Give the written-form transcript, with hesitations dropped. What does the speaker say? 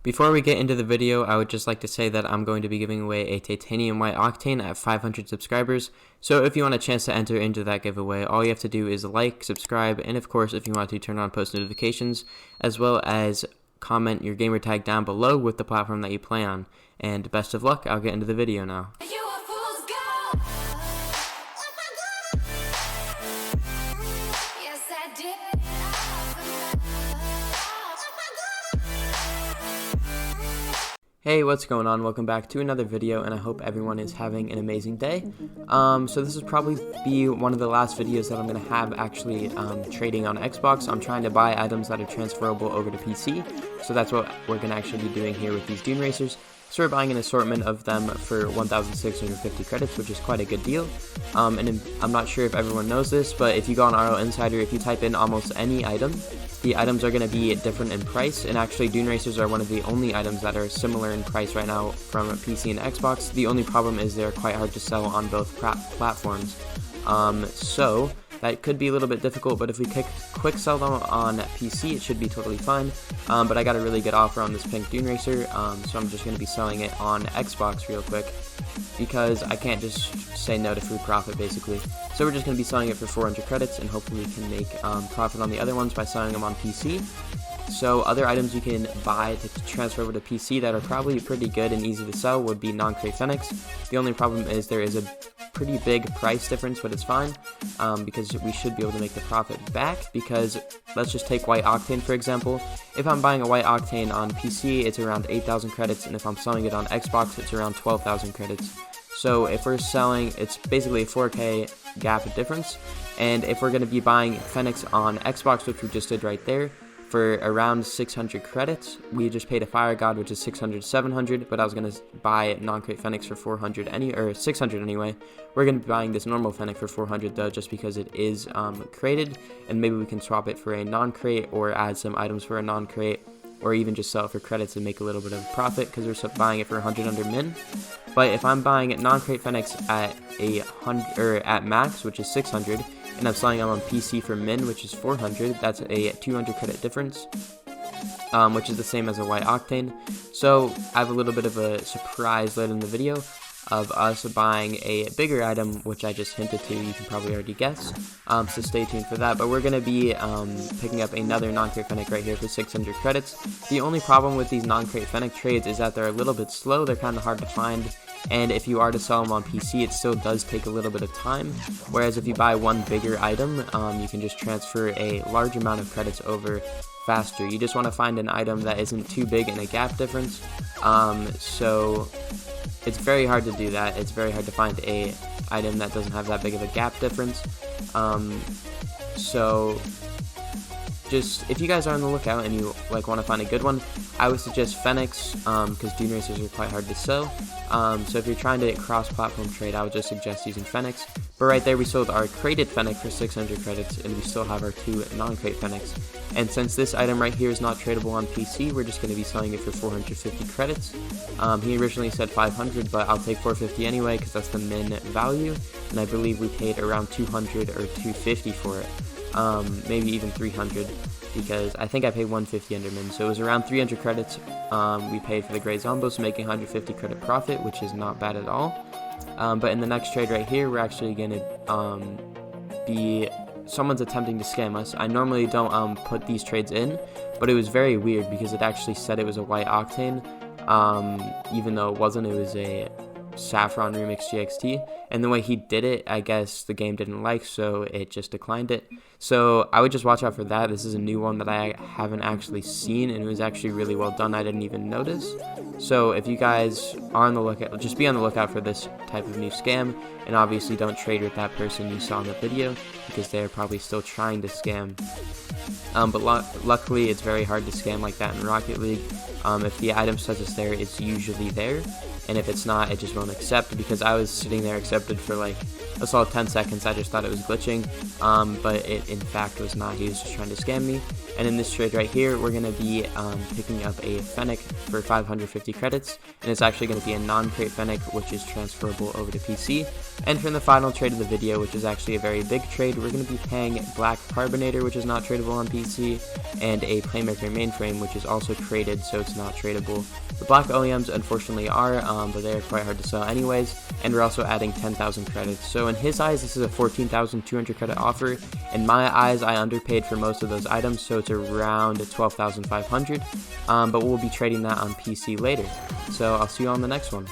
Before we get into the video, I would just like to say that I'm going to be giving away a titanium white octane at 500 subscribers. So if you want a chance to enter into that giveaway, all you have to do is like, subscribe, and of course if you want to turn on post notifications, as well as comment your gamer tag down below with the platform that you play on. And best of luck, I'll get into the video now. Hey, what's going on? Welcome back to another video, and I hope everyone is having an amazing day. So this will probably be one of the last videos that I'm going to have actually trading on Xbox. I'm trying to buy items that are transferable over to PC, so that's what we're going to actually be doing here with these Dune Racers. So we're buying an assortment of them for 1,650 credits, which is quite a good deal. And I'm not sure if everyone knows this, but if you go on RO Insider, if you type in almost any item, the items are going to be different in price, and actually Dune Racers are one of the only items that are similar in price right now from PC and Xbox. The only problem is they're quite hard to sell on both platforms. So that could be a little bit difficult, but if we quick sell them on PC, it should be totally fine. But I got a really good offer on this pink Dune Racer, so I'm just going to be selling it on Xbox real quick, because I can't just say no to free profit, basically. So we're just going to be selling it for 400 credits, and hopefully we can make profit on the other ones by selling them on PC. So other items you can buy to transfer over to PC that are probably pretty good and easy to sell would be non-crate Fenix. The only problem is there is a pretty big price difference, but it's fine, because we should be able to make the profit back. Because let's just take white octane for example. If I'm buying a white octane on PC, it's around 8,000 credits, and if I'm selling it on Xbox, it's around 12,000 credits. So if we're selling, it's basically a 4K gap difference. And if we're going to be buying Fenix on Xbox, which we just did right there, for around 600 credits, we just paid a Fire God, which is 600, 700, but I was going to buy non-crate Fenix for 400 or 600 anyway. We're going to be buying this normal Fenix for 400 though, just because it is crated, and maybe we can swap it for a non-crate or add some items for a non-crate, or even just sell it for credits and make a little bit of profit because we're buying it for 100 under min. But if I'm buying non-crate Fenix at at max, which is 600, and I'm selling them on PC for min, which is 400, that's a 200 credit difference, which is the same as a white octane. So I have a little bit of a surprise later in the video of us buying a bigger item, which I just hinted to, you can probably already guess, so stay tuned for that. But we're going to be picking up another non-crate Fennec right here for 600 credits. The only problem with these non-crate Fennec trades is that they're a little bit slow, they're kind of hard to find, and if you are to sell them on PC, it still does take a little bit of time, whereas if you buy one bigger item, you can just transfer a large amount of credits over faster. You just want to find an item that isn't too big in a gap difference, so it's very hard to do that. It's very hard to find a item that doesn't have that big of a gap difference. So just if you guys are on the lookout and you want to find a good one, I would suggest Fenix, because Dune Racers are quite hard to sell. So if you're trying to cross-platform trade, I would just suggest using Fenix. But right there, we sold our crated Fenix for 600 credits, and we still have our two non-crate Fenix. And since this item right here is not tradable on PC, we're just going to be selling it for 450 credits. He originally said 500, but I'll take 450 anyway, because that's the min value. And I believe we paid around 200 or 250 for it. Maybe even 300, because I think I paid 150 under min, so it was around 300 credits we paid for the Grey Zombos, making 150 credit profit, which is not bad at all. But in the next trade right here, we're actually going to someone's attempting to scam us. I normally don't put these trades in, but it was very weird because it actually said it was a white octane, even though it wasn't. It was a Saffron Remix GXT, and the way he did it, I guess the game didn't like, so it just declined it. So I would just watch out for that. This is a new one that I haven't actually seen, and it was actually really well done. I didn't even notice. So if you guys are on the lookout, just be on the lookout for this type of new scam, and obviously don't trade with that person you saw in the video, because they're probably still trying to scam. But luckily it's very hard to scam like that in Rocket League. If the item says it's there, it's usually there, and if it's not, it just won't accept, because I was sitting there accepted for like a solid 10 seconds. I just thought it was glitching, but it in fact was not. He was just trying to scam me. And in this trade right here, we're going to be picking up a Fennec for 550 credits, and it's actually going to be a non-crate Fennec, which is transferable over to PC. And from the final trade of the video, which is actually a very big trade, we're going to be paying Black Carbonator, which is not tradable on PC, and a Playmaker mainframe, which is also crated, so it's not tradable. The Black OEMs unfortunately are, but they are quite hard to sell anyways, and we're also adding 10,000 credits. So in his eyes, this is a 14,200 credit offer. In my eyes, I underpaid for most of those items, so it's around 12,500, but we'll be trading that on PC later. So I'll see you on the next one.